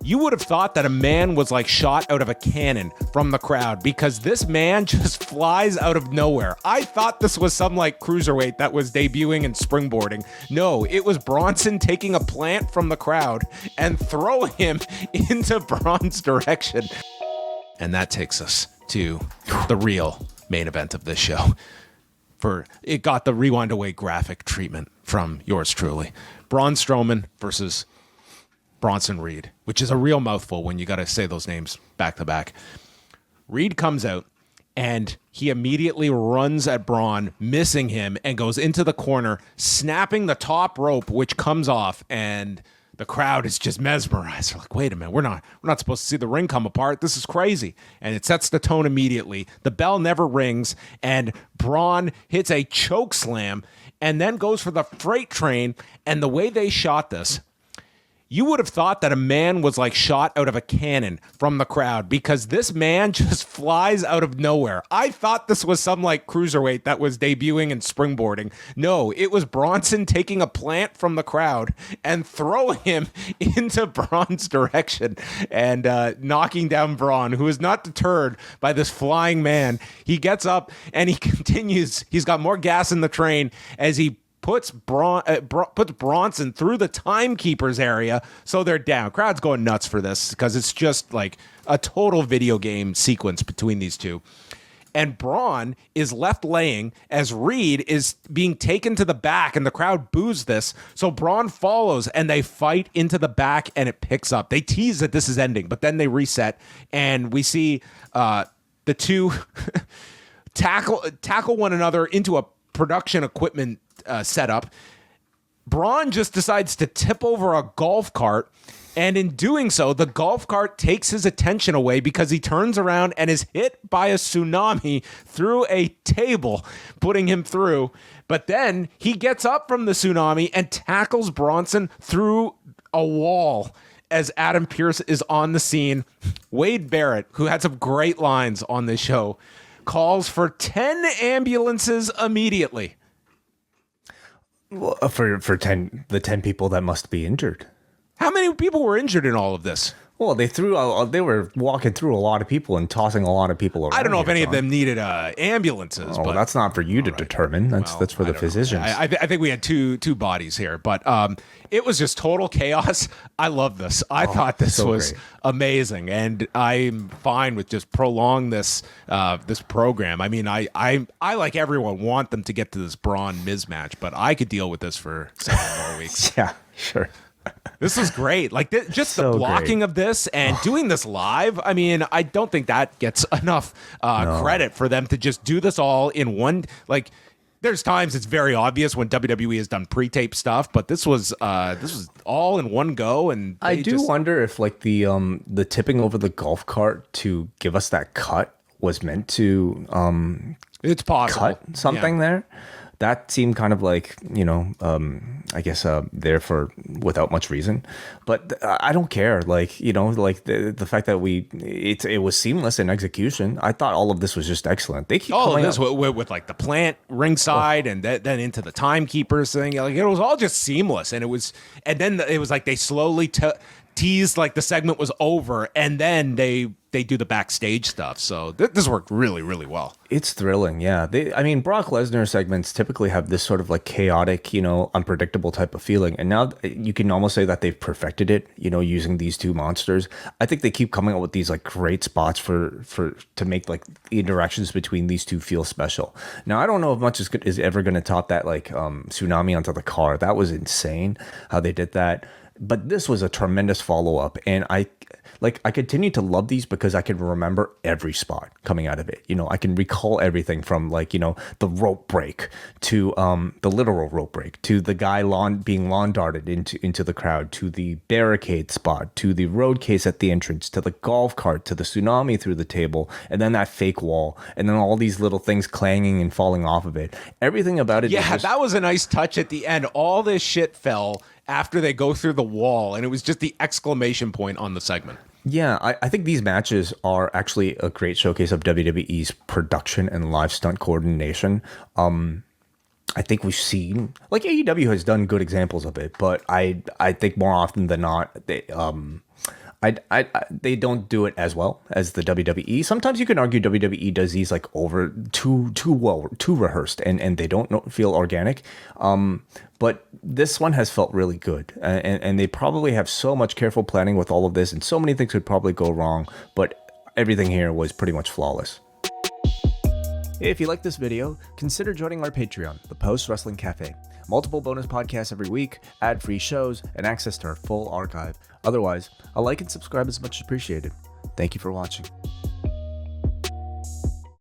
You would have thought that a man was like shot out of a cannon from the crowd because this man just flies out of nowhere. I thought this was some like cruiserweight that was debuting and springboarding. No, it was Bronson taking a plant from the crowd and throwing him into Braun's direction. And that takes us to the real main event of this show. It got the rewind away graphic treatment from yours truly. Braun Strowman versus Bronson Reed, which is a real mouthful when you got to say those names back to back. Reed comes out and he immediately runs at Braun, missing him, and goes into the corner, snapping the top rope, which comes off, and the crowd is just mesmerized. They're like, wait a minute, we're not supposed to see the ring come apart. This is crazy. And it sets the tone immediately. The bell never rings, and Braun hits a choke slam and then goes for the freight train. And the way they shot this, you would have thought that a man was like shot out of a cannon from the crowd because this man just flies out of nowhere. I thought this was some like cruiserweight that was debuting and springboarding. No, it was Bronson taking a plant from the crowd and throwing him into Braun's direction and knocking down Braun, who is not deterred by this flying man. He gets up and he continues. He's got more gas in the train as he puts Bronson through the timekeeper's area, so they're down. Crowd's going nuts for this because it's just like a total video game sequence between these two. And Braun is left laying as Reed is being taken to the back, and the crowd boos this. So Braun follows, and they fight into the back, and it picks up. They tease that this is ending, but then they reset, and we see the two tackle one another into a production equipment setup. Braun just decides to tip over a golf cart, and in doing so, the golf cart takes his attention away because he turns around and is hit by a tsunami through a table, putting him through. But then he gets up from the tsunami and tackles Bronson through a wall as Adam Pearce is on the scene. Wade Barrett, who had some great lines on this show, calls for 10 ambulances immediately. Well, for the 10 people that must be injured. How many people were injured in all of this? Well, they were walking through a lot of people and tossing a lot of people around. I don't know if any of them needed ambulances. But that's not for you to determine. That's for the physicians. I think we had two bodies here, but it was just total chaos. I love this. I thought this was great. Amazing, and I'm fine with just prolong this program. I mean, I like everyone want them to get to this Braun Miz match, but I could deal with this for several more weeks. Yeah, sure. This is great. Like just so the blocking of this and doing this live. I mean, I don't think that gets enough credit for them to just do this all in one. Like, there's times it's very obvious when WWE has done pre-tape stuff, but this was all in one go. And I do wonder if like the tipping over the golf cart to give us that cut was meant to it's possible cut something there. That seemed kind of like, I guess there for without much reason. But I don't care. Like, like the fact that it was seamless in execution. I thought all of this was just excellent. They keep all of this with like the plant ringside and then into the timekeepers thing. Like, it was all just seamless. And then it was like they slowly teased like the segment was over, and then they do the backstage stuff. So this worked really, really well. It's thrilling, yeah. Brock Lesnar segments typically have this sort of like chaotic, unpredictable type of feeling. And now you can almost say that they've perfected it, using these two monsters. I think they keep coming up with these like great spots to make like the interactions between these two feel special. Now, I don't know if much is ever going to top that like tsunami onto the car. That was insane how they did that. But this was a tremendous follow-up, and I continue to love these because I can remember every spot coming out of it. I can recall everything from like, the rope break to the literal rope break to the guy being lawn darted into the crowd, to the barricade spot, to the road case at the entrance, to the golf cart, to the tsunami through the table, and then that fake wall, and then all these little things clanging and falling off of it. Everything about it. Yeah, that was a nice touch at the end. All this shit fell after they go through the wall, and it was just the exclamation point on the segment. Yeah, I think these matches are actually a great showcase of WWE's production and live stunt coordination. I think we've seen, like, AEW has done good examples of it, but I think more often than not, They don't do it as well as the WWE. Sometimes you can argue WWE does these like over too rehearsed, and they don't feel organic. But this one has felt really good, and they probably have so much careful planning with all of this, and so many things could probably go wrong, but everything here was pretty much flawless. If you like this video, consider joining our Patreon, the Post Wrestling Cafe. Multiple bonus podcasts every week, ad-free shows, and access to our full archive. Otherwise, a like and subscribe is much appreciated. Thank you for watching.